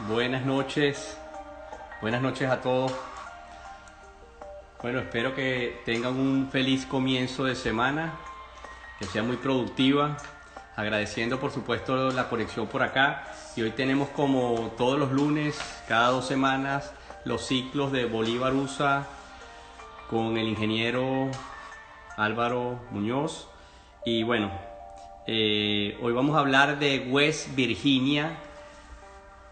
Buenas noches a todos. Bueno, espero que tengan un feliz comienzo de semana, que sea muy productiva, agradeciendo por supuesto la conexión por acá. Y hoy tenemos, como todos los lunes, cada 2 semanas, los ciclos de Bolívar USA con el ingeniero Álvaro Muñoz. Y bueno, hoy vamos a hablar de West Virginia,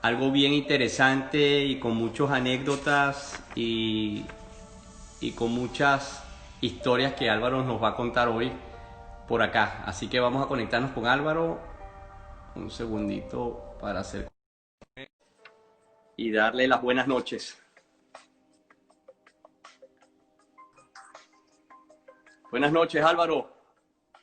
algo bien interesante y con muchas anécdotas y con muchas historias que Álvaro nos va a contar hoy por acá. Así que vamos a conectarnos con Álvaro un segundito para hacer y darle las buenas noches. Buenas noches, Álvaro.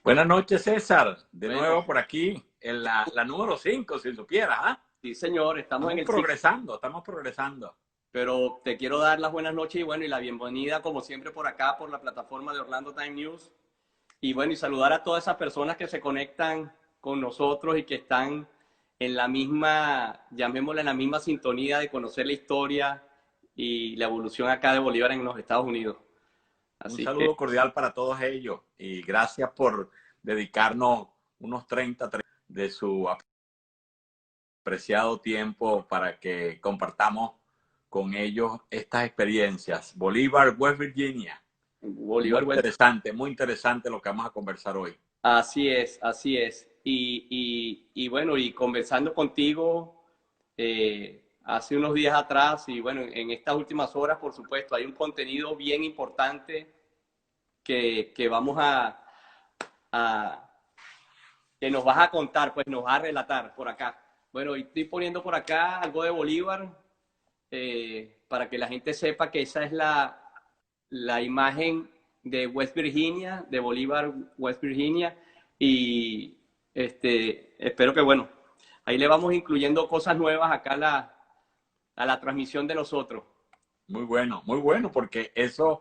Buenas noches, César. De Bueno, nuevo por aquí, en la número 5, si supiera. ¿Ah? sí, señor, estamos en Estamos el ciclo, progresando, estamos progresando. pero te quiero dar las buenas noches y bueno, y la bienvenida como siempre por acá, por la plataforma de Orlando Time News. Y bueno, y saludar a todas esas personas que se conectan con nosotros y que están en la misma, llamémosla, en la misma sintonía de conocer la historia y la evolución acá de Bolívar en los Estados Unidos. Un Así que, saludo cordial para todos ellos y gracias por dedicarnos unos 30 de su apreciado tiempo para que compartamos con ellos estas experiencias. Bolívar, West Virginia. Bolívar, bueno, Muy interesante lo que vamos a conversar hoy. así es, así es. Y bueno, y conversando contigo hace unos días atrás y bueno, en estas últimas horas, por supuesto, hay un contenido bien importante que vamos a, que nos vas a contar, pues nos vas a relatar por acá. Bueno, y estoy poniendo por acá algo de Bolívar para que la gente sepa que esa es la imagen de West Virginia, de Bolívar, West Virginia. Y espero que, bueno, ahí le vamos incluyendo cosas nuevas acá a la transmisión de nosotros. Muy bueno, porque eso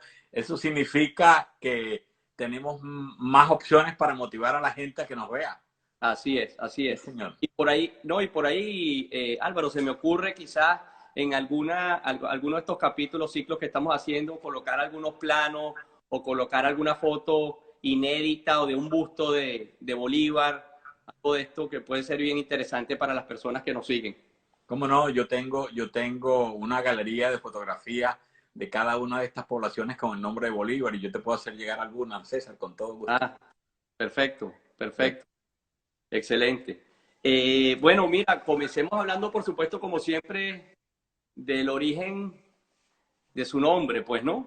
significa que tenemos más opciones para motivar a la gente a que nos vea. Así es, así Sí, es. señor. Y por ahí, no, y por ahí, Álvaro, se me ocurre quizás en alguno de estos capítulos, ciclos que estamos haciendo, colocar algunos planos o colocar alguna foto inédita o de un busto de Bolívar, algo de esto que puede ser bien interesante para las personas que nos siguen. ¿Cómo no? Yo tengo una galería de fotografías de cada una de estas poblaciones con el nombre de Bolívar y yo te puedo hacer llegar algunas, César, con todo gusto. Ah, perfecto, ¿Sí? perfecto, excelente. Bueno, mira, comencemos hablando, por supuesto, como siempre, del origen de su nombre, pues, ¿no?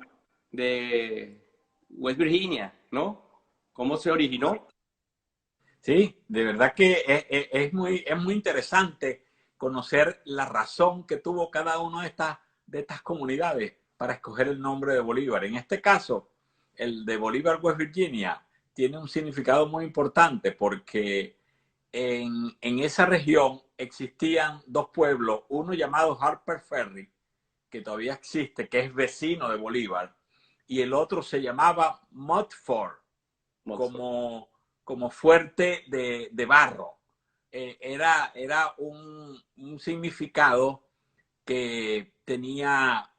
De West Virginia, ¿no? ¿Cómo se originó? Sí, de verdad que es muy interesante conocer la razón que tuvo cada una de estas comunidades para escoger el nombre de Bolívar. En este caso, el de Bolívar, West Virginia, tiene un significado muy importante porque en esa región existían dos pueblos, uno llamado Harper Ferry, que todavía existe, que es vecino de Bolívar, y el otro se llamaba Mudford, Montfort. como fuerte de barro. Era un significado que tenía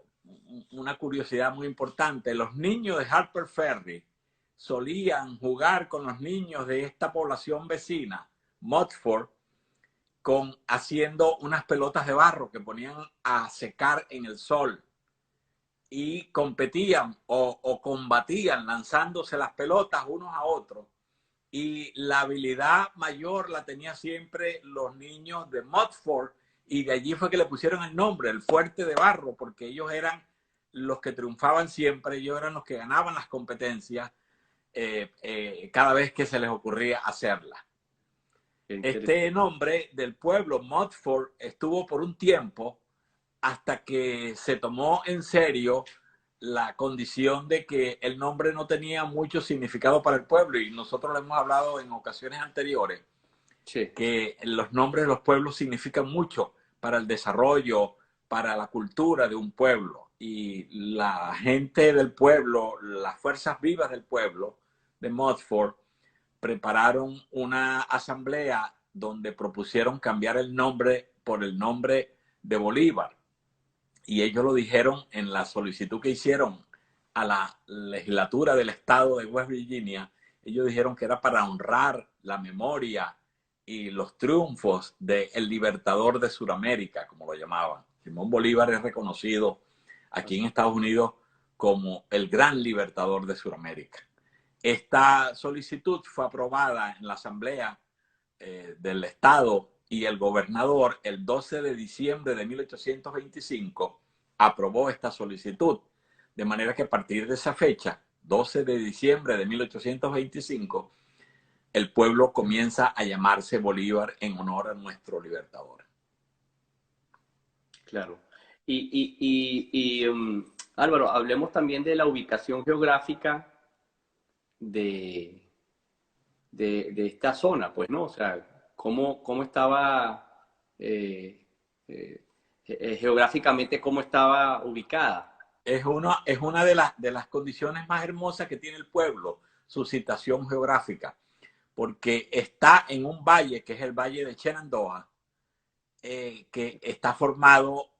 una curiosidad muy importante. Los niños de Harper Ferry solían jugar con los niños de esta población vecina, Mudford, haciendo unas pelotas de barro que ponían a secar en el sol y competían o combatían lanzándose las pelotas unos a otros. Y la habilidad mayor la tenía siempre los niños de Mudford y de allí fue que le pusieron el nombre, el fuerte de barro, porque ellos eran los que triunfaban siempre, ellos eran los que ganaban las competencias cada vez que se les ocurría hacerlas. Qué interesante. Este nombre del pueblo, Mudford, estuvo por un tiempo hasta que se tomó en serio la condición de que el nombre no tenía mucho significado para el pueblo y nosotros lo hemos hablado en ocasiones anteriores, Sí, que los nombres de los pueblos significan mucho para el desarrollo, para la cultura de un pueblo y la gente del pueblo, las fuerzas vivas del pueblo de Mudford prepararon una asamblea donde propusieron cambiar el nombre por el nombre de Bolívar. Y ellos lo dijeron en la solicitud que hicieron a la legislatura del estado de West Virginia. Ellos dijeron que era para honrar la memoria y los triunfos del libertador de Sudamérica, como lo llamaban. Simón Bolívar es reconocido aquí en Estados Unidos como el gran libertador de Sudamérica. Esta solicitud fue aprobada en la Asamblea del Estado y el gobernador el 12 de diciembre de 1825 aprobó esta solicitud. De manera que a partir de esa fecha, 12 de diciembre de 1825, el pueblo comienza a llamarse Bolívar en honor a nuestro libertador. Claro. Álvaro, hablemos también de la ubicación geográfica de, de esta zona, pues, ¿no? O sea, cómo estaba geográficamente, cómo estaba ubicada. Es una de las condiciones más hermosas que tiene el pueblo, su situación geográfica, porque está en un valle, que es el Valle de Shenandoah, que está formado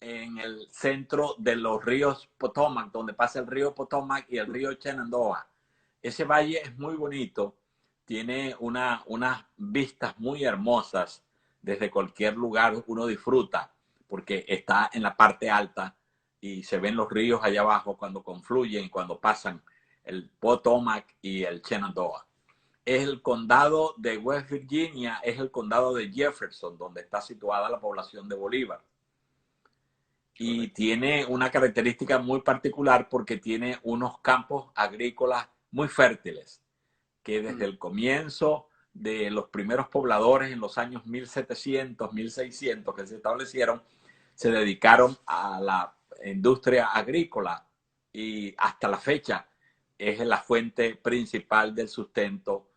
en el centro de los ríos Potomac, donde pasa el río Potomac y el río Shenandoah. Ese valle es muy bonito, tiene unas vistas muy hermosas. Desde cualquier lugar uno disfruta, porque está en la parte alta y se ven los ríos allá abajo cuando confluyen, cuando pasan el Potomac y el Shenandoah. Es el condado de West Virginia, es el condado de Jefferson, donde está situada la población de Bolívar. Y tiene una característica muy particular porque tiene unos campos agrícolas muy fértiles, que desde el comienzo de los primeros pobladores en los años 1700, 1600 que se establecieron, se dedicaron a la industria agrícola y hasta la fecha es la fuente principal del sustento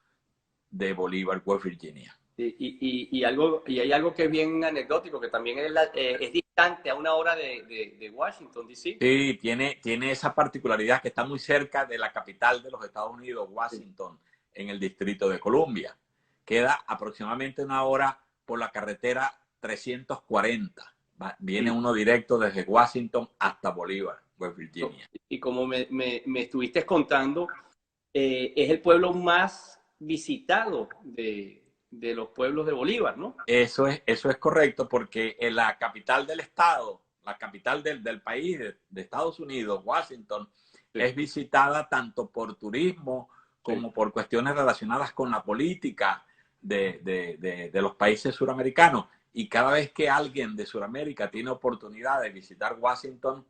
de Bolívar, West Virginia. Y hay algo que es bien anecdótico, que también es distante a una hora de Washington, D.C. Sí, tiene esa particularidad que está muy cerca de la capital de los Estados Unidos, Washington, en el Distrito de Columbia. Queda aproximadamente una hora por la carretera 340. Viene uno directo desde Washington hasta Bolívar, West Virginia. Y como me estuviste contando, es el pueblo más visitado de los pueblos de Bolívar, ¿no? Eso es correcto, porque en la capital del estado, la capital del país, de Estados Unidos, Washington, sí, es visitada tanto por turismo como por cuestiones relacionadas con la política de los países suramericanos. Y cada vez que alguien de Sudamérica tiene oportunidad de visitar Washington,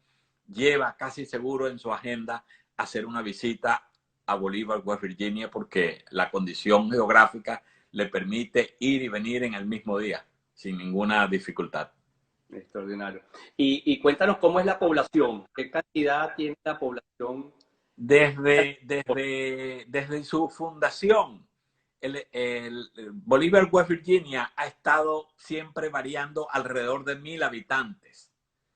lleva casi seguro en su agenda hacer una visita a Bolívar, West Virginia, porque la condición geográfica le permite ir y venir en el mismo día, sin ninguna dificultad. Extraordinario. Y cuéntanos cómo es la población, qué cantidad tiene la población. Desde su fundación, el Bolívar, West Virginia, ha estado siempre variando alrededor de 1000 habitantes.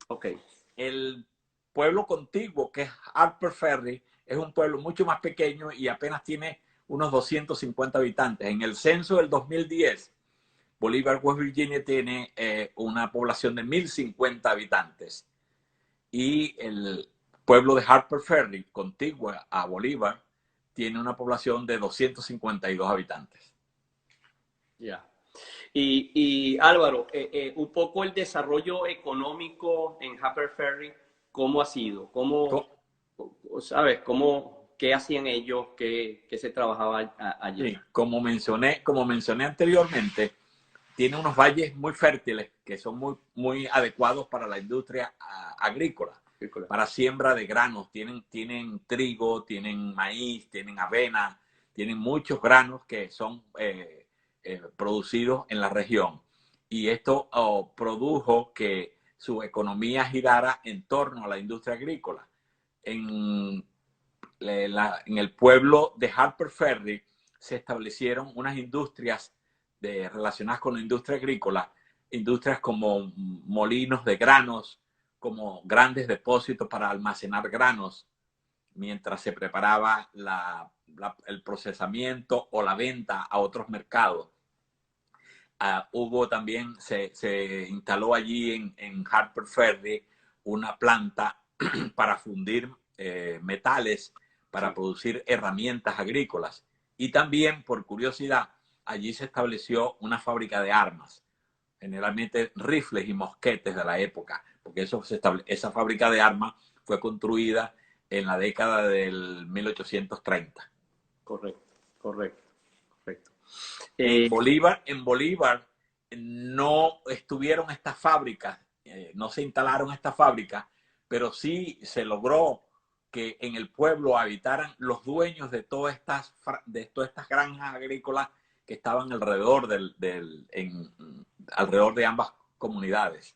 Okay. El pueblo contiguo, que es Harper Ferry, es un pueblo mucho más pequeño y apenas tiene unos 250 habitantes. En el censo del 2010, Bolívar, West Virginia tiene una población de 1050 habitantes. Y el pueblo de Harper Ferry, contiguo a Bolívar, tiene una población de 252 habitantes. Ya. Y Álvaro, un poco el desarrollo económico en Harper Ferry, ¿cómo ha sido? ¿Sabes? ¿Qué hacían ellos? ¿Qué se trabajaba allí? Sí, como mencioné anteriormente, tiene unos valles muy fértiles que son muy adecuados para la industria agrícola, para siembra de granos. Tienen trigo, tienen maíz, tienen avena, tienen muchos granos que son producidos en la región. Y esto produjo que su economía girara en torno a la industria agrícola. En el pueblo de Harper Ferry se establecieron unas industrias relacionadas con la industria agrícola, industrias como molinos de granos, como grandes depósitos para almacenar granos, mientras se preparaba el procesamiento o la venta a otros mercados. hubo también, se instaló allí en Harper Ferry una planta para fundir metales, para producir herramientas agrícolas. Y también, por curiosidad, allí se estableció una fábrica de armas, generalmente rifles y mosquetes de la época, porque esa fábrica de armas fue construida en la década del 1830. Correcto, correcto, correcto. En Bolívar no estuvieron estas fábricas, no se instalaron estas fábricas, pero sí se logró que en el pueblo habitaran los dueños de todas estas granjas agrícolas que estaban alrededor de ambas comunidades.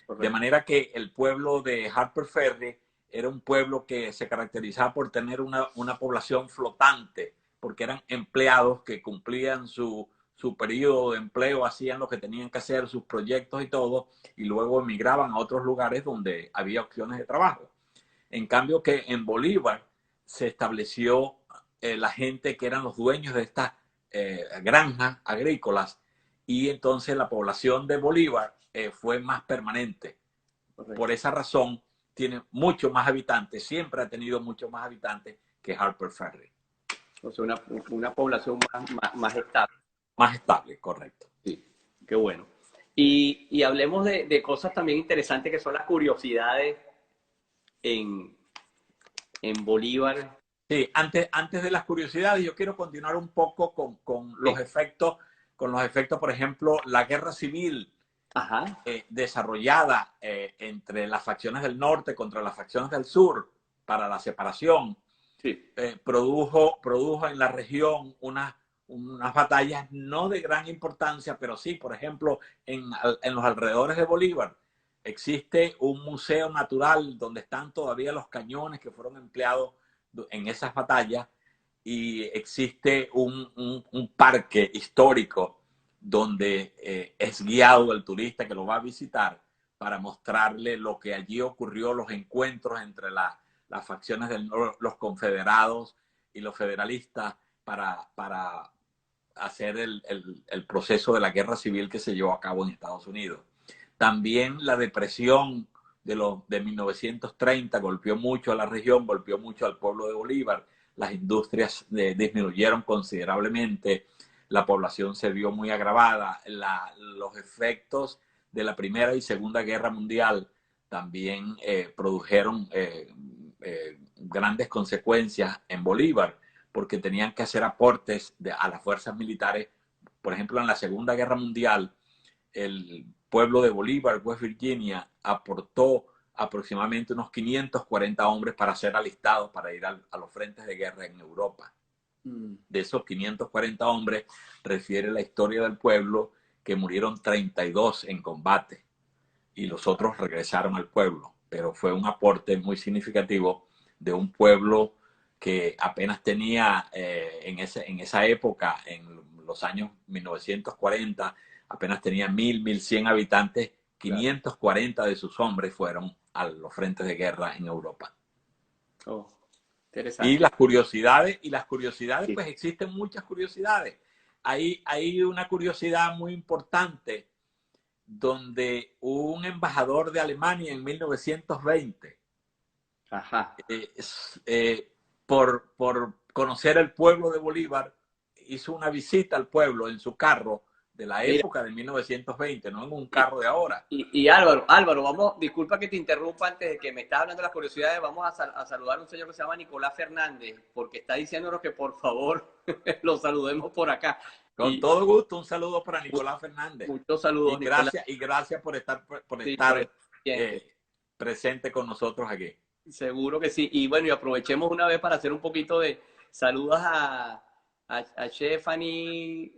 Correcto. De manera que el pueblo de Harper Ferry era un pueblo que se caracterizaba por tener una población flotante, porque eran empleados que cumplían su periodo de empleo, hacían lo que tenían que hacer, sus proyectos y todo, y luego emigraban a otros lugares donde había opciones de trabajo. En cambio que en Bolívar se estableció la gente que eran los dueños de estas granjas agrícolas, y entonces la población de Bolívar fue más permanente. Correcto. Por esa razón tiene mucho más habitantes, siempre ha tenido mucho más habitantes que Harper Ferry. O sea, una población más estable. Más estable, correcto. Sí, qué bueno. Y hablemos de cosas también interesantes que son las curiosidades en Bolívar. Sí, antes de las curiosidades, yo quiero continuar un poco con los efectos, por ejemplo, la guerra civil desarrollada entre las facciones del norte contra las facciones del sur para la separación. Sí. Produjo en la región unas batallas no de gran importancia, pero sí, por ejemplo, en los alrededores de Bolívar existe un museo natural donde están todavía los cañones que fueron empleados en esas batallas, y existe un parque histórico donde es guiado el turista que lo va a visitar para mostrarle lo que allí ocurrió, los encuentros entre las facciones de los confederados y los federalistas para hacer el proceso de la guerra civil que se llevó a cabo en Estados Unidos. También la depresión de 1930 golpeó mucho a la región, golpeó mucho al pueblo de Bolívar. Las industrias disminuyeron considerablemente, la población se vio muy agravada. Los efectos de la Primera y Segunda Guerra Mundial también produjeron grandes consecuencias en Bolívar, porque tenían que hacer aportes a las fuerzas militares. Por ejemplo, en la Segunda Guerra Mundial, el pueblo de Bolívar, West Virginia, aportó aproximadamente unos 540 hombres para ser alistados para ir a los frentes de guerra en Europa. De esos 540 hombres, refiere la historia del pueblo que murieron 32 en combate y los otros regresaron al pueblo. Pero fue un aporte muy significativo de un pueblo que apenas tenía en esa época, en los años 1940, apenas tenía 1.100 habitantes. 540 de sus hombres fueron a los frentes de guerra en Europa. Oh, interesante. Y las curiosidades, sí. Pues existen muchas curiosidades. Hay una curiosidad muy importante donde un embajador de Alemania en 1920, por conocer el pueblo de Bolívar, hizo una visita al pueblo en su carro de la época de 1920, no en un carro de ahora. Y Álvaro, vamos, disculpa que te interrumpa antes de que me estás hablando de las curiosidades, vamos a saludar a un señor que se llama Nicolás Fernández, porque está diciéndonos que por favor lo saludemos por acá. Con todo gusto, un saludo para Nicolás Fernández. Muchos saludos, y gracias por estar presente con nosotros aquí. Seguro que sí. Y bueno, y aprovechemos una vez para hacer un poquito de saludos a Stephanie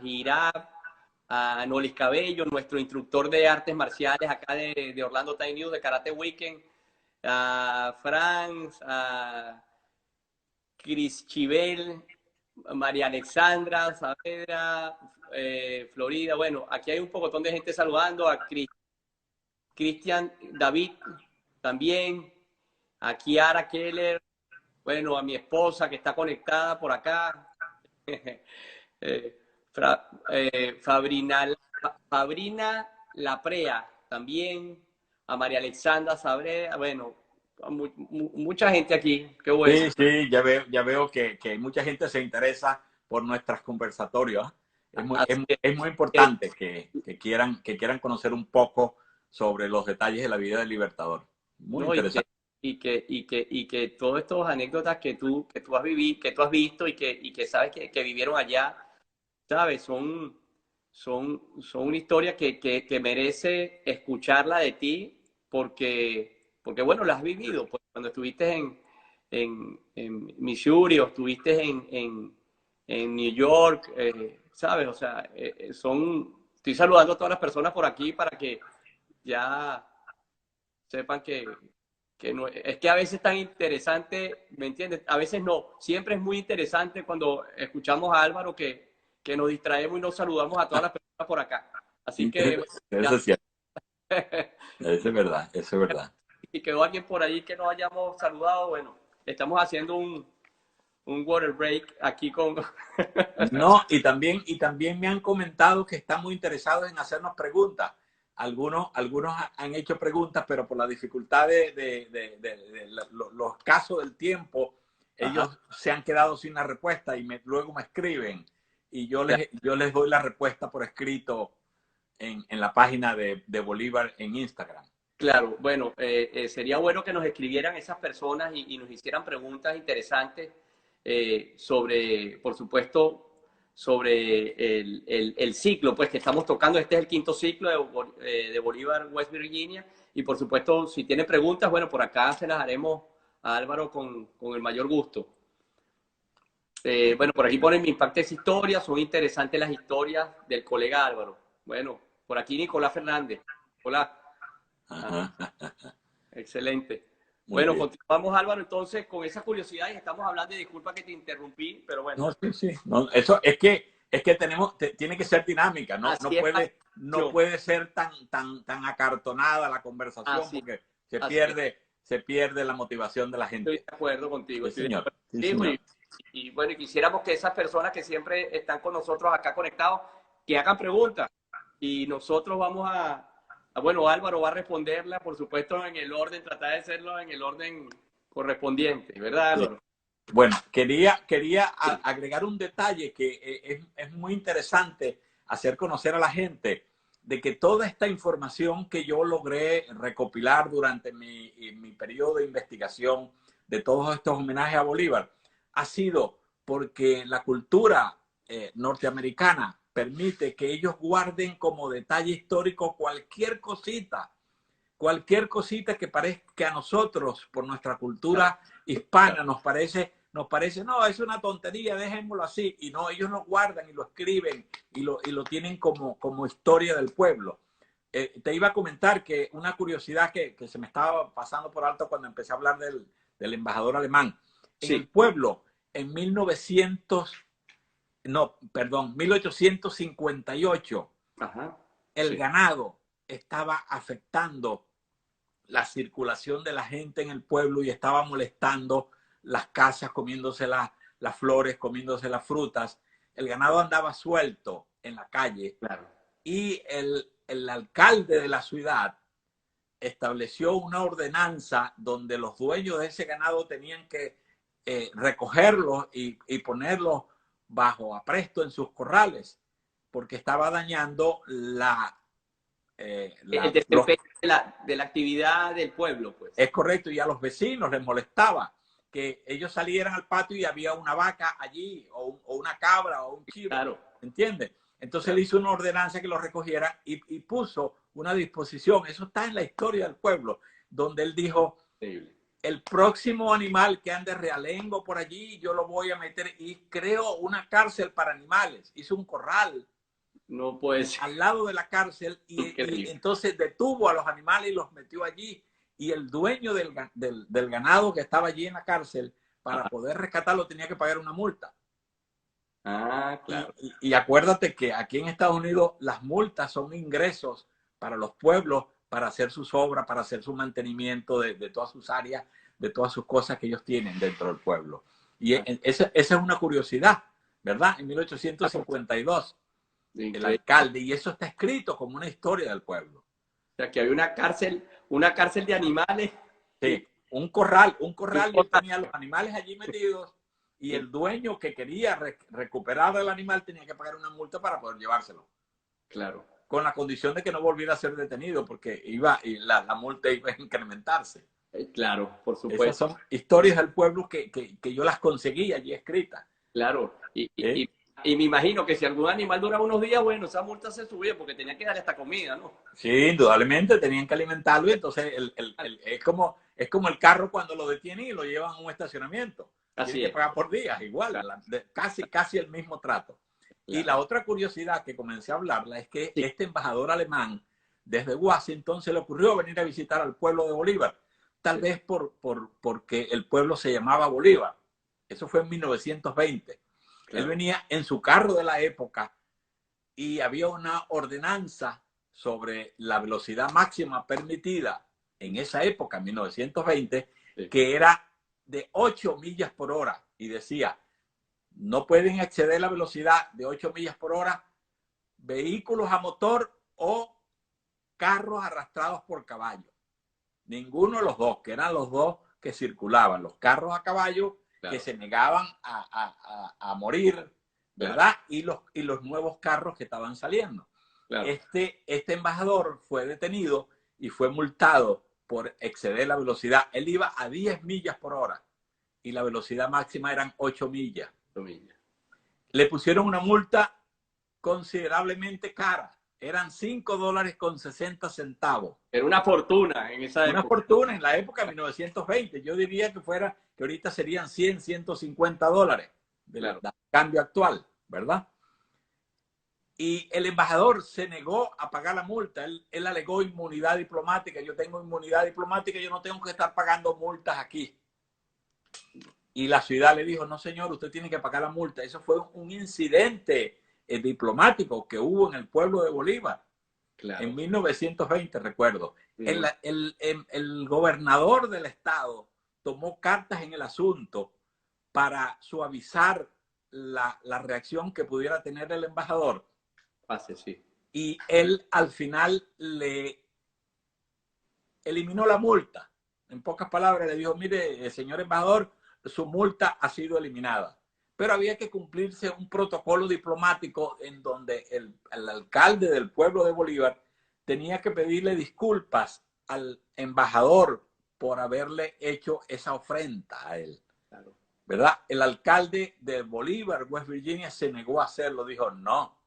Girard, a Nolis Cabello, nuestro instructor de artes marciales acá de Orlando Time News, de Karate Weekend, a Franz, a Chris Chivel, María Alexandra Saavedra, Florida. Bueno, aquí hay un pocotón de gente saludando, a Cristian David también, a Kiara Keller, bueno, a mi esposa que está conectada por acá. Fabrina Laprea también, a María Alexandra Sabrera, bueno, mucha gente aquí, qué bueno. Sí, sí, ya veo que mucha gente se interesa por nuestros conversatorios. Así Es muy que, importante que quieran conocer un poco sobre los detalles de la vida del Libertador. Muy ¿no? interesante. Y que todas estas anécdotas que tú has vivido, que tú has visto y que sabes que vivieron allá, ¿sabes? Son una historia que merece escucharla de ti porque bueno, la has vivido. Pues, cuando estuviste en Missouri o estuviste en New York, ¿sabes? O sea, estoy saludando a todas las personas por aquí para que ya sepan que no, es que a veces es tan interesante, ¿me entiendes? A veces no, siempre es muy interesante cuando escuchamos a Álvaro que nos distraemos y nos saludamos a todas las personas por acá. Así que, bueno, Eso ya, es cierto, eso es verdad, eso es verdad. si quedó alguien por ahí que no hayamos saludado, bueno, estamos haciendo un water break aquí con... No, y también me han comentado que están muy interesados en hacernos preguntas. Algunos han hecho preguntas, pero por la dificultad de los casos del tiempo, Ajá, ellos se han quedado sin la respuesta y luego me escriben y claro, yo les doy la respuesta por escrito en la página de Bolívar en Instagram. claro. Bueno, sería bueno que nos escribieran esas personas y nos hicieran preguntas interesantes sobre, por supuesto, sobre el ciclo pues, que estamos tocando. Este es el quinto ciclo de Bolívar, West Virginia. Y por supuesto, si tiene preguntas, bueno, por acá se las haremos a Álvaro con el mayor gusto. Bueno, por aquí ponen mi impactes historias, son interesantes las historias del colega Álvaro. Bueno, por aquí Nicolás Fernández. Hola. Ah, Ajá, excelente. muy Bueno, bien. continuamos Álvaro entonces con esas curiosidades. Estamos hablando, de disculpa que te interrumpí, pero bueno, No, sí, sí. No, eso es que tiene que ser dinámica, así es la no cuestión. puede ser tan acartonada la conversación Así, porque así es. se pierde la motivación de la Estoy gente. de acuerdo contigo, Sí, estoy de señor. acuerdo Sí, contigo señor. y bueno, y quisiéramos que esas personas que siempre están con nosotros acá conectados, que hagan preguntas y nosotros vamos bueno, Álvaro va a responderla, por supuesto, en el orden, tratar de hacerlo en el orden correspondiente, ¿verdad, Sí. Álvaro? Bueno, quería agregar un detalle que es muy interesante hacer conocer a la gente de que toda esta información que yo logré recopilar durante mi periodo de investigación de todos estos homenajes a Bolívar ha sido porque la cultura norteamericana permite que ellos guarden como detalle histórico cualquier cosita que parezca a nosotros por nuestra Claro, cultura hispana nos parece, no, es una tontería, dejémoslo así. Y no, ellos lo guardan y lo escriben y lo tienen como historia del pueblo. Te iba a comentar que una curiosidad que se me estaba pasando por alto cuando empecé a hablar del embajador alemán. En el sí, pueblo, en 1900, no, perdón, 1858, ajá, el sí, ganado estaba afectando la circulación de la gente en el pueblo y estaba molestando las casas, comiéndose las flores, comiéndose las frutas. El ganado andaba suelto en la calle claro. y el alcalde de la ciudad estableció una ordenanza donde los dueños de ese ganado tenían que recogerlo y ponerlo bajo apresto en sus corrales porque estaba dañando El los desempeño de la actividad del pueblo, pues. es correcto, y a los vecinos les molestaba que ellos salieran al patio y había una vaca allí, o una cabra, o un chivo, Claro, ¿entiendes? Entonces él claro. hizo una ordenanza que lo recogieran y puso una disposición, eso está en la historia del pueblo, donde él dijo, Increíble. el próximo animal que ande realengo por allí, yo lo voy a meter, y creo una cárcel para animales, hizo un corral No puede ser. al lado de la cárcel y Increíble. entonces detuvo a los animales y los metió allí. Y el dueño del ganado que estaba allí en la cárcel, para Ajá. poder rescatarlo, tenía que pagar una multa. Ah, claro. Y acuérdate que aquí en Estados Unidos las multas son ingresos para los pueblos para hacer sus obras, para hacer su mantenimiento de todas sus áreas, de todas sus cosas que ellos tienen dentro del pueblo. Y Ah, esa es una curiosidad, ¿verdad? En claro. 1852. el alcalde, y eso está escrito como una historia del pueblo. O sea, que había una cárcel de animales. Sí, un corral, y él tenía los animales allí metidos, y el dueño que quería recuperar el animal tenía que pagar una multa para poder llevárselo. Claro. Con la condición de que no volviera a ser detenido, porque la multa iba a incrementarse. Claro, por supuesto. Esas son historias del pueblo que yo las conseguí allí escritas. Claro, y me imagino que si algún animal duraba unos días, bueno, esa multa se subía porque tenía que darle esta comida, ¿no? Sí, indudablemente tenían que alimentarlo, y entonces es como el carro cuando lo detienen y lo llevan a un estacionamiento. Así Tienen es. que pagar por días, igual, Claro. casi el mismo trato. Claro. Y la otra curiosidad que comencé a hablarla es que este embajador alemán, desde Washington, se le ocurrió venir a visitar al pueblo de Bolívar, tal vez porque el pueblo se llamaba Bolívar. Eso fue en 1920. Claro. Él venía en su carro de la época y había una ordenanza sobre la velocidad máxima permitida en esa época, en 1920, que era de 8 millas por hora, y decía, no pueden exceder la velocidad de 8 millas por hora vehículos a motor o carros arrastrados por caballo. Ninguno de los dos, que eran los dos que circulaban, los carros a caballo, claro, que se negaban a morir, ¿verdad? Claro. Y los nuevos carros que estaban saliendo. Claro. Este embajador fue detenido y fue multado por exceder la velocidad. Él iba a 10 millas por hora y la velocidad máxima eran 8 millas. 8 millas. Le pusieron una multa considerablemente cara. Eran $5.60. Era una fortuna en esa época. Una fortuna en la época de 1920. Yo diría que ahorita serían $100, $150 del cambio actual, ¿verdad? Y el embajador se negó a pagar la multa. Él alegó inmunidad diplomática. Yo tengo inmunidad diplomática, yo no tengo que estar pagando multas aquí. Y la ciudad le dijo, no señor, usted tiene que pagar la multa. Eso fue un incidente diplomático que hubo en el pueblo de Bolívar. Claro. En 1920, recuerdo. Sí. El gobernador del estado tomó cartas en el asunto para suavizar la reacción que pudiera tener el embajador. Sí. Y él al final le eliminó la multa. En pocas palabras le dijo, mire, señor embajador, su multa ha sido eliminada. Pero había que cumplirse un protocolo diplomático en donde el alcalde del pueblo de Bolívar tenía que pedirle disculpas al embajador por haberle hecho esa ofrenda a él. Claro. ¿Verdad? El alcalde de Bolívar, West Virginia, se negó a hacerlo. Dijo, no,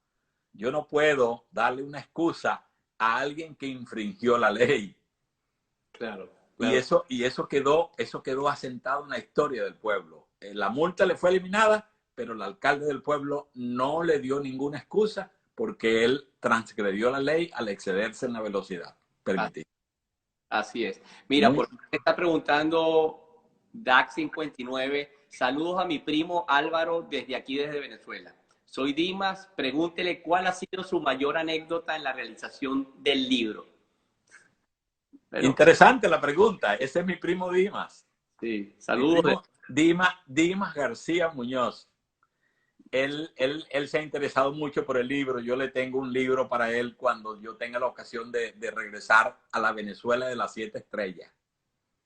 yo no puedo darle una excusa a alguien que infringió la ley. Claro. Claro. Y eso quedó asentado en la historia del pueblo. La multa le fue eliminada, pero el alcalde del pueblo no le dio ninguna excusa porque él transgredió la ley al excederse en la velocidad permitida. Así es. Mira, por me está preguntando DAC59, saludos a mi primo Álvaro desde aquí, desde Venezuela. Soy Dimas, pregúntele cuál ha sido su mayor anécdota en la realización del libro. Pero... Interesante la pregunta. Ese es mi primo Dimas. Sí, saludos. Dimas García Muñoz. Él se ha interesado mucho por el libro. Yo le tengo un libro para él cuando yo tenga la ocasión de regresar a la Venezuela de las 7 estrellas.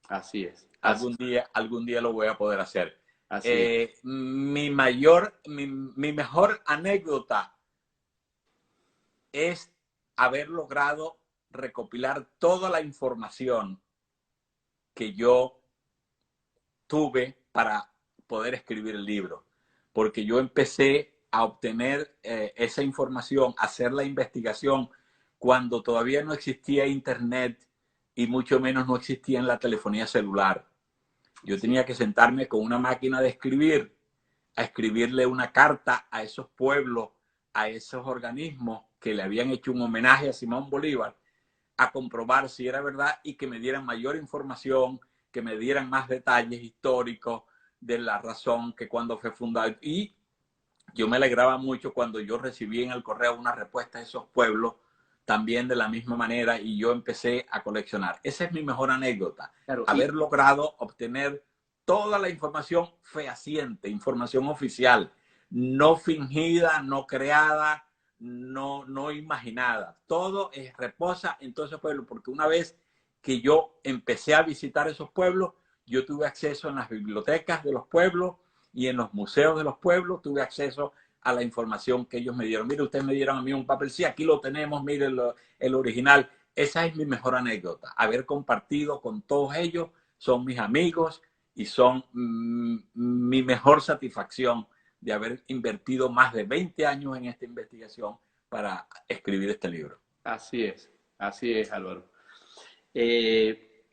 Así es. Algún día lo voy a poder hacer. Así mi mejor anécdota es haber logrado recopilar toda la información que yo tuve para poder escribir el libro, porque yo empecé a obtener esa información, a hacer la investigación cuando todavía no existía internet y mucho menos no existía la telefonía celular. Yo tenía que sentarme con una máquina de escribir, a escribirle una carta a esos pueblos, a esos organismos que le habían hecho un homenaje a Simón Bolívar, a comprobar si era verdad y que me dieran mayor información, que me dieran más detalles históricos de la razón que cuando fue fundado. Y yo me alegraba mucho cuando yo recibí en el correo una respuesta de esos pueblos también de la misma manera, y yo empecé a coleccionar. Esa es mi mejor anécdota, claro, haber logrado obtener toda la información fehaciente, información oficial, no fingida, no creada, no imaginada. Todo reposa en todos esos pueblos, porque una vez que yo empecé a visitar esos pueblos, yo tuve acceso en las bibliotecas de los pueblos y en los museos de los pueblos, tuve acceso a la información que ellos me dieron. Mire, ustedes me dieron a mí un papel, sí, aquí lo tenemos, mire el original. Esa es mi mejor anécdota, haber compartido con todos ellos, son mis amigos y son mi mejor satisfacción de haber invertido más de 20 años en esta investigación para escribir este libro. Así es, Álvaro.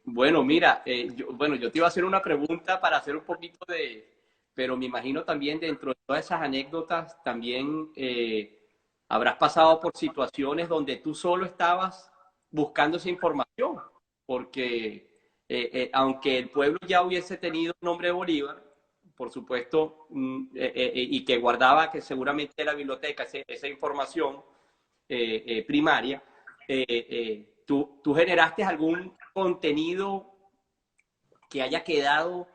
Bueno, mira, yo te iba a hacer una pregunta para hacer un poquito pero me imagino también dentro de todas esas anécdotas, también habrás pasado por situaciones donde tú solo estabas buscando esa información, porque aunque el pueblo ya hubiese tenido el nombre de Bolívar, por supuesto, y que guardaba, que seguramente la biblioteca, esa información primaria, ¿tú generaste algún contenido que haya quedado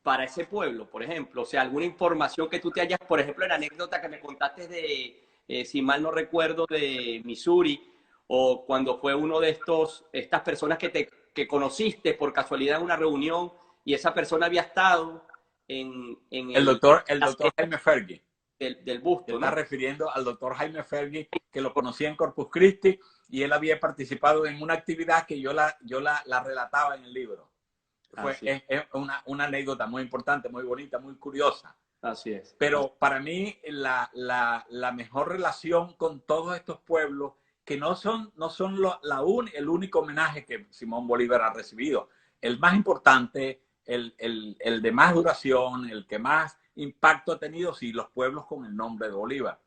para ese pueblo, por ejemplo? O sea, alguna información que tú te hayas, por ejemplo, en la anécdota que me contaste si mal no recuerdo, de Missouri, o cuando fue uno de estas personas que conociste por casualidad en una reunión y esa persona había estado en El doctor Jaime Fergie. Del busto, Está ¿no? refiriendo al doctor Jaime Fergie, que lo conocía en Corpus Christi y él había participado en una actividad que yo la relataba en el libro. Es una anécdota muy importante, muy bonita, muy curiosa. Así es. Pero para mí la mejor relación con todos estos pueblos, que no son el único homenaje que Simón Bolívar ha recibido. El más importante, el de más duración, el que más impacto ha tenido, sí, los pueblos con el nombre de Bolívar.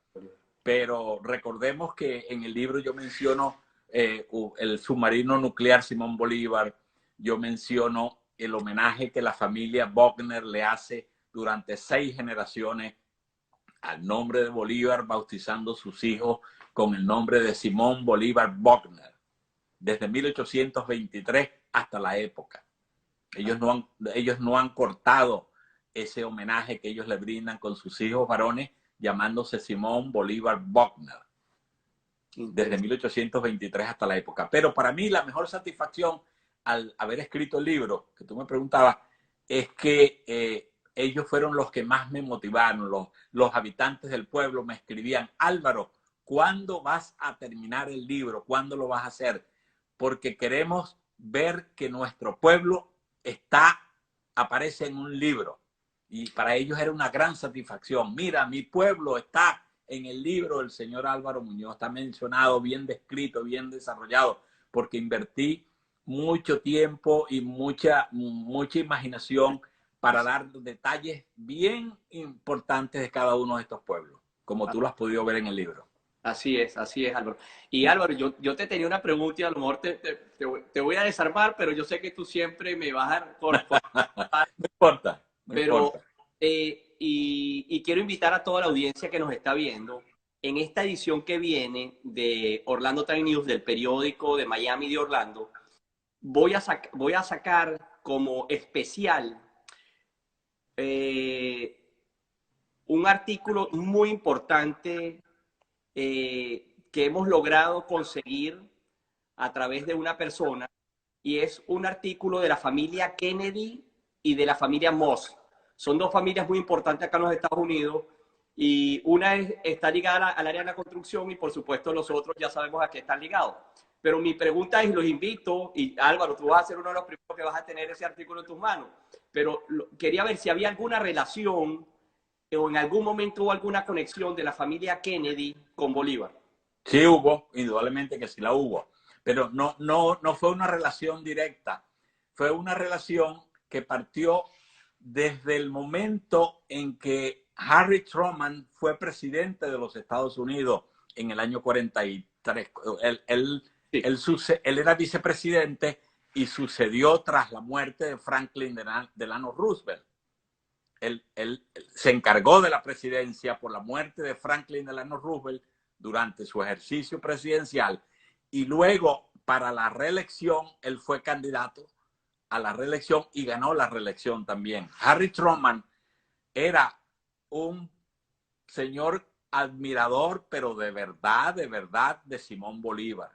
Pero recordemos que en el libro yo menciono el submarino nuclear Simón Bolívar, yo menciono el homenaje que la familia Buckner le hace durante 6 generaciones al nombre de Bolívar, bautizando sus hijos con el nombre de Simón Bolívar Buckner, desde 1823 hasta la época. Ellos no han cortado ese homenaje que ellos le brindan con sus hijos varones, llamándose Simón Bolívar Buckner, desde 1823 hasta la época. Pero para mí la mejor satisfacción al haber escrito el libro, que tú me preguntabas, es que ellos fueron los que más me motivaron. Los habitantes del pueblo me escribían: Álvaro, ¿cuándo vas a terminar el libro? ¿Cuándo lo vas a hacer? Porque queremos ver que nuestro pueblo aparece en un libro. Y para ellos era una gran satisfacción. Mira, mi pueblo está en el libro del señor Álvaro Muñoz, está mencionado, bien descrito, bien desarrollado, porque invertí mucho tiempo y mucha imaginación para dar detalles bien importantes de cada uno de estos pueblos, como tú lo has podido ver en el libro. Así es, Álvaro. Y Álvaro, yo te tenía una pregunta y a lo mejor te voy a desarmar, pero yo sé que tú siempre me vas a... No importa, no importa. Y quiero invitar a toda la audiencia que nos está viendo, en esta edición que viene de Orlando Time News, del periódico de Miami de Orlando, voy a sacar como especial un artículo muy importante que hemos logrado conseguir a través de una persona, y es un artículo de la familia Kennedy y de la familia Moss. Son dos familias muy importantes acá en los Estados Unidos, y una está ligada al área de la construcción y por supuesto los otros ya sabemos a qué están ligados. Pero mi pregunta es, los invito, y Álvaro, tú vas a ser uno de los primeros que vas a tener ese artículo en tus manos, pero quería ver si había alguna relación o en algún momento hubo alguna conexión de la familia Kennedy con Bolívar. Sí hubo, indudablemente que sí la hubo, pero no fue una relación directa, fue una relación que partió desde el momento en que Harry Truman fue presidente de los Estados Unidos en el año 43. Él era vicepresidente y sucedió tras la muerte de Franklin Delano Roosevelt. Él se encargó de la presidencia por la muerte de Franklin Delano Roosevelt durante su ejercicio presidencial, y luego para la reelección él fue candidato a la reelección y ganó la reelección también. Harry Truman era un señor admirador, pero de verdad, de Simón Bolívar.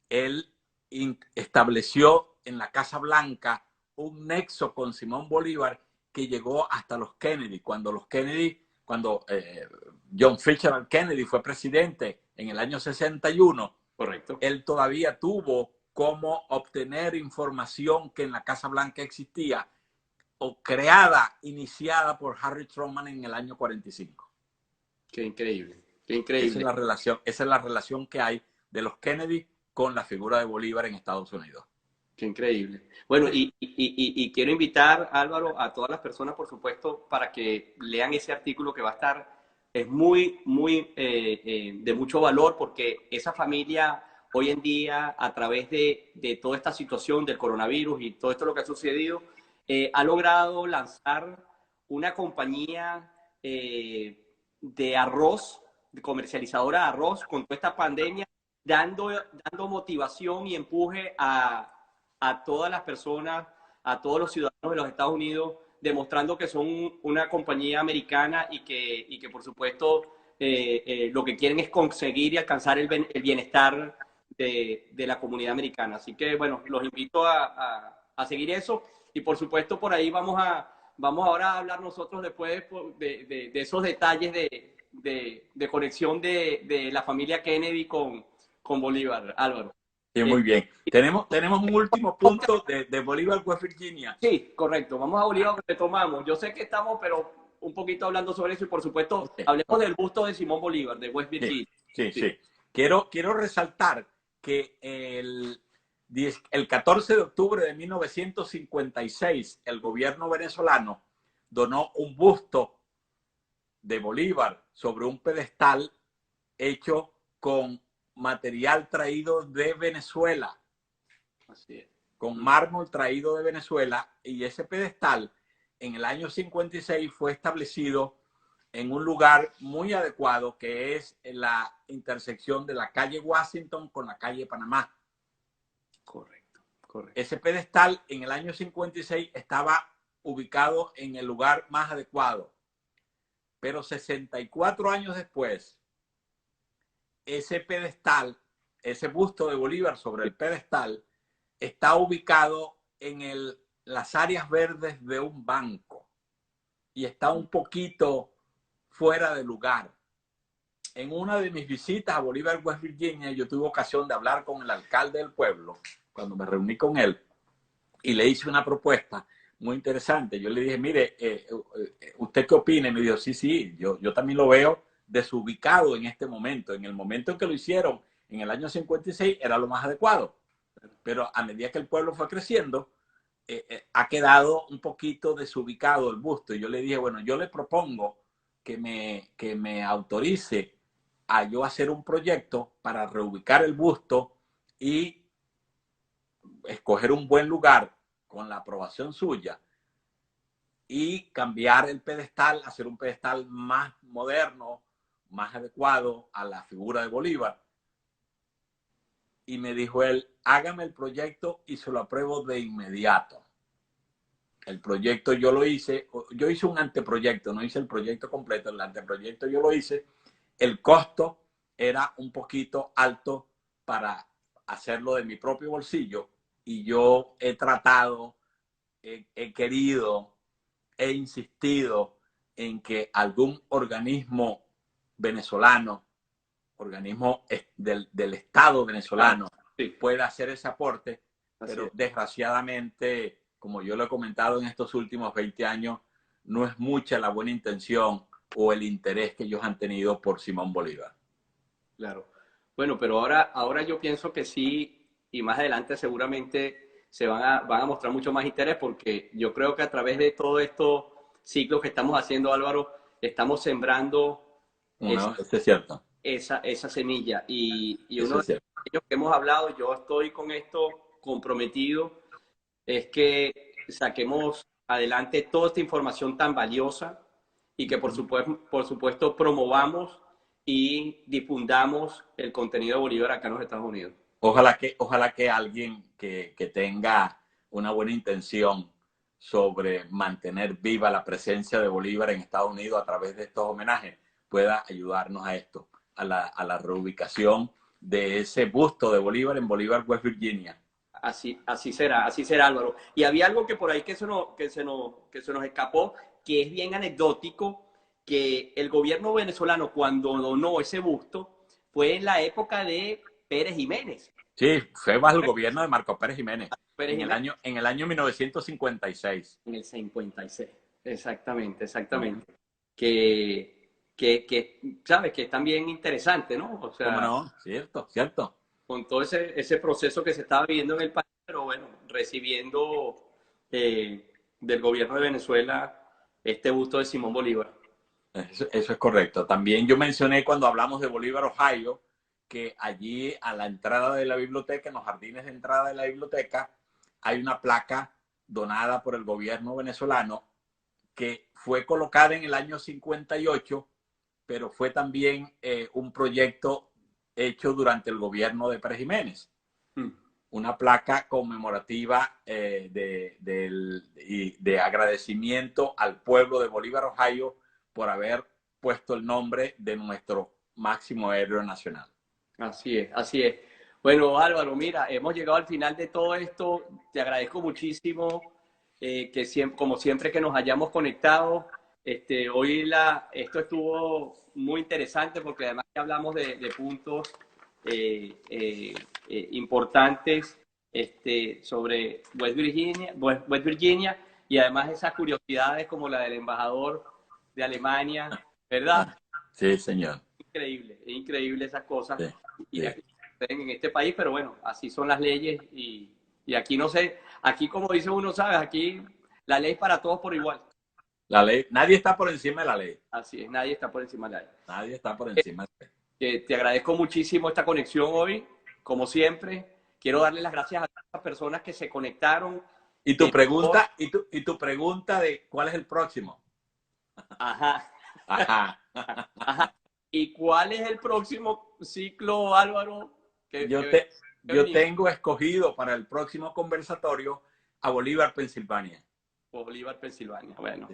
Él estableció en la Casa Blanca un nexo con Simón Bolívar que llegó hasta los Kennedy. Cuando John Fitzgerald Kennedy fue presidente en el año 61, Correcto. él todavía tuvo cómo obtener información que en la Casa Blanca existía o creada, iniciada por Harry Truman en el año 45. Qué increíble, qué increíble. Esa es la relación que hay de los Kennedy con la figura de Bolívar en Estados Unidos. Qué increíble. Bueno, y quiero invitar, Álvaro, a todas las personas, por supuesto, para que lean ese artículo que va a estar, es muy de mucho valor, porque esa familia hoy en día, a través de toda esta situación del coronavirus y todo esto lo que ha sucedido, ha logrado lanzar una compañía de arroz, de comercializadora de arroz, con toda esta pandemia, dando motivación y empuje a todas las personas, a todos los ciudadanos de los Estados Unidos, demostrando que son una compañía americana y que por supuesto, lo que quieren es conseguir y alcanzar el bienestar de la comunidad americana. Así que, bueno, los invito a seguir eso y, por supuesto, por ahí vamos ahora a hablar nosotros después de esos detalles de conexión de la familia Kennedy con Bolívar, Álvaro. Sí, muy bien. Tenemos un último punto de Bolívar, West Virginia. Sí, correcto. Vamos a Bolívar, retomamos. Yo sé que estamos, pero un poquito hablando sobre eso y, por supuesto, hablemos del busto de Simón Bolívar, de West Virginia. Sí. Quiero resaltar que el 14 de octubre de 1956, el gobierno venezolano donó un busto de Bolívar sobre un pedestal hecho con material traído de Venezuela. Así es. Con mármol traído de Venezuela, y ese pedestal en el año 56 fue establecido en un lugar muy adecuado, que es en la intersección de la calle Washington con la calle Panamá. Correcto. Ese pedestal en el año 56 estaba ubicado en el lugar más adecuado, pero 64 años después, ese pedestal, ese busto de Bolívar sobre el pedestal, está ubicado en las áreas verdes de un banco y está un poquito fuera de lugar. En una de mis visitas a Bolívar, West Virginia, yo tuve ocasión de hablar con el alcalde del pueblo cuando me reuní con él y le hice una propuesta muy interesante. Yo le dije, mire, ¿usted qué opina? Y me dijo, sí, yo también lo veo desubicado en este momento. En el momento en que lo hicieron, en el año 56, era lo más adecuado. Pero a medida que el pueblo fue creciendo, ha quedado un poquito desubicado el busto. Y yo le dije, bueno, yo le propongo que me autorice a yo hacer un proyecto para reubicar el busto y escoger un buen lugar con la aprobación suya y cambiar el pedestal, hacer un pedestal más moderno, más adecuado a la figura de Bolívar. Y me dijo él, hágame el proyecto y se lo apruebo de inmediato. El proyecto yo lo hice, yo hice un anteproyecto, no hice el proyecto completo, el anteproyecto yo lo hice. El costo era un poquito alto para hacerlo de mi propio bolsillo y yo he tratado, he querido, he insistido en que algún organismo venezolano, organismo del Estado venezolano, pueda hacer ese aporte, pero desgraciadamente, como yo lo he comentado en estos últimos 20 años, no es mucha la buena intención o el interés que ellos han tenido por Simón Bolívar. Claro. Bueno, pero ahora yo pienso que sí, y más adelante seguramente se van a mostrar mucho más interés, porque yo creo que a través de todos estos ciclos que estamos haciendo, Álvaro, estamos sembrando eso es cierto. esa semilla. Y uno de los que hemos hablado, yo estoy con esto comprometido, es que saquemos adelante toda esta información tan valiosa y que por supuesto promovamos y difundamos el contenido de Bolívar acá en los Estados Unidos. Ojalá que alguien que tenga una buena intención sobre mantener viva la presencia de Bolívar en Estados Unidos a través de estos homenajes, pueda ayudarnos a esto, a la reubicación de ese busto de Bolívar en Bolívar, West Virginia. Así será, Álvaro. Y había algo que por ahí que se nos escapó, que es bien anecdótico, que el gobierno venezolano cuando donó ese busto fue en la época de Pérez Jiménez. Sí, fue bajo el gobierno de Marcos Pérez Jiménez, Pérez Jiménez. en el año 1956. En el 56, exactamente. Uh-huh. Sabes, que es también interesante, ¿no? O ¿Cómo sea, no? Cierto, cierto. con todo ese proceso que se estaba viviendo en el país, pero bueno, recibiendo del gobierno de Venezuela este busto de Simón Bolívar. Eso es correcto. También yo mencioné cuando hablamos de Bolívar, Ohio, que allí a la entrada de la biblioteca, en los jardines de entrada de la biblioteca, hay una placa donada por el gobierno venezolano que fue colocada en el año 58, pero fue también un proyecto hecho durante el gobierno de Pérez Jiménez. Una placa conmemorativa de agradecimiento al pueblo de Bolívar, Ohio, por haber puesto el nombre de nuestro máximo héroe nacional. Así es, así es. Bueno, Álvaro, mira, hemos llegado al final de todo esto. Te agradezco muchísimo que siempre, como siempre que nos hayamos conectado. Hoy esto estuvo muy interesante porque además que hablamos de puntos importantes sobre West Virginia y además esas curiosidades como la del embajador de Alemania, ¿verdad? Sí, señor. Es increíble esas cosas Sí, y sí. aquí en este país, pero bueno, así son las leyes y aquí no sé, aquí como dice uno, ¿sabes? Aquí la ley es para todos por igual. La ley, nadie está por encima de la ley. Así es, nadie está por encima de la ley. Nadie está por encima de la ley. Te agradezco muchísimo esta conexión hoy, como siempre. Quiero darle las gracias a todas las personas que se conectaron. Y tu pregunta, y tu pregunta de cuál es el próximo. Ajá. Ajá. Ajá. ¿Y cuál es el próximo ciclo, Álvaro? Yo tengo escogido para el próximo conversatorio a Bolívar, Pensilvania. Bolívar, Pensilvania. Bueno.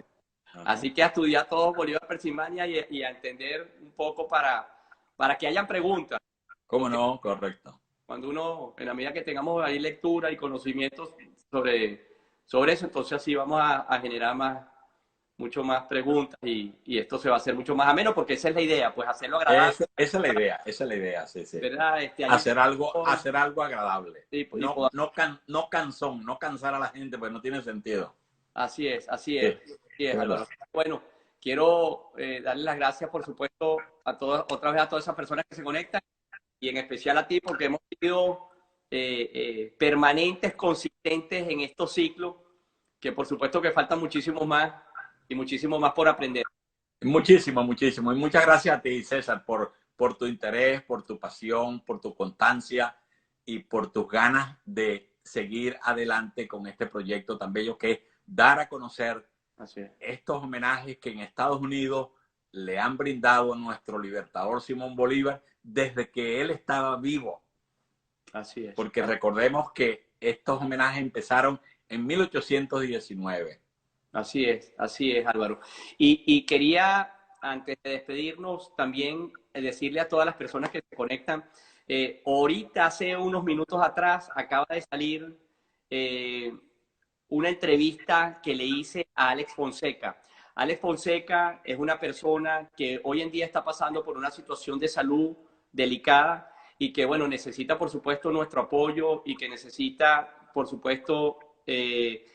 Ajá. Así que a estudiar todo Bolívar, Pensilvania y a entender un poco para que hayan preguntas. ¿Cómo no? Correcto. Cuando uno, en la medida que tengamos ahí lectura y conocimientos sobre eso, entonces así vamos a generar mucho más preguntas y esto se va a hacer mucho más ameno porque esa es la idea, pues hacerlo agradable. Esa es la idea, sí, sí. ¿Verdad? Hacer algo agradable. Sí, No cansón, no cansar a la gente, pues no tiene sentido. Así es, Sí, Álvaro. Bueno, quiero darle las gracias, por supuesto, otra vez a todas esas personas que se conectan y en especial a ti porque hemos sido permanentes, consistentes en estos ciclos, que por supuesto que faltan muchísimo más y muchísimo más por aprender. Muchísimo, muchísimo. Y muchas gracias a ti, César, por tu interés, por tu pasión, por tu constancia y por tus ganas de seguir adelante con este proyecto tan bello que es dar a conocer estos homenajes que en Estados Unidos le han brindado a nuestro libertador Simón Bolívar desde que él estaba vivo. Así es. Porque recordemos que estos homenajes empezaron en 1819. Así es, Álvaro. Y quería, antes de despedirnos, también decirle a todas las personas que se conectan, ahorita, hace unos minutos atrás, acaba de salir una entrevista que le hice a Alex Fonseca. Alex Fonseca es una persona que hoy en día está pasando por una situación de salud delicada y que, bueno, necesita, por supuesto, nuestro apoyo y que necesita, por supuesto, de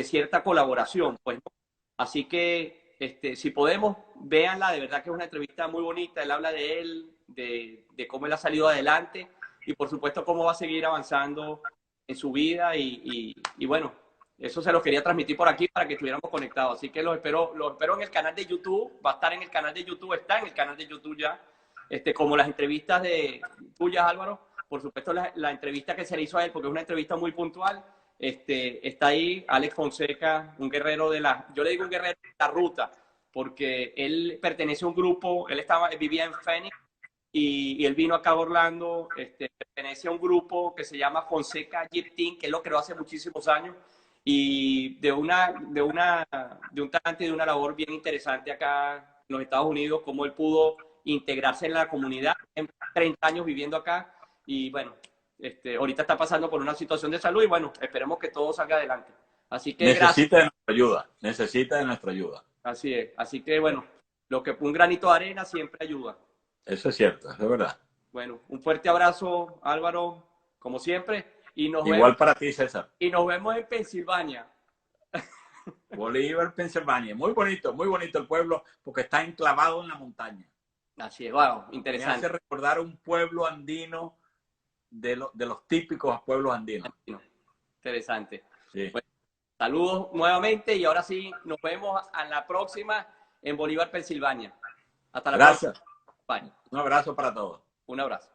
cierta colaboración. Pues, ¿no? Así que, si podemos, véanla, de verdad que es una entrevista muy bonita. Él habla de él, de cómo él ha salido adelante y, por supuesto, cómo va a seguir avanzando en su vida y bueno, eso se lo quería transmitir por aquí para que estuviéramos conectados. Así que los espero en el canal de YouTube. Va a estar en el canal de YouTube, está en el canal de YouTube ya. Como las entrevistas tuyas, Álvaro. Por supuesto, la entrevista que se le hizo a él, porque es una entrevista muy puntual. Está ahí Alex Fonseca, un guerrero yo le digo un guerrero de la ruta, porque él pertenece a un grupo, vivía en Phoenix y él vino acá a Orlando, pertenece a un grupo que se llama Fonseca Jeep Team, que él lo creó hace muchísimos años, y de un talante y de una labor bien interesante acá en los Estados Unidos, cómo él pudo integrarse en la comunidad, en 30 años viviendo acá, y bueno, ahorita está pasando por una situación de salud y bueno, esperemos que todo salga adelante. Así que gracias. Necesita de nuestra ayuda, necesita de nuestra ayuda. Así es, así que bueno, lo que un granito de arena siempre ayuda. Eso es cierto, eso es verdad. Bueno, un fuerte abrazo, Álvaro, como siempre, y Igual para ti, César. y nos vemos en Pensilvania. Bolívar, Pensilvania. Muy bonito el pueblo porque está enclavado en la montaña. Así es, wow, Me interesante. hace recordar un pueblo andino de los típicos pueblos andinos. Interesante. Sí. Bueno, saludos nuevamente y ahora sí, nos vemos a la próxima en Bolívar, Pensilvania. Hasta la Gracias. próxima. Bye. Un abrazo para todos. Un abrazo.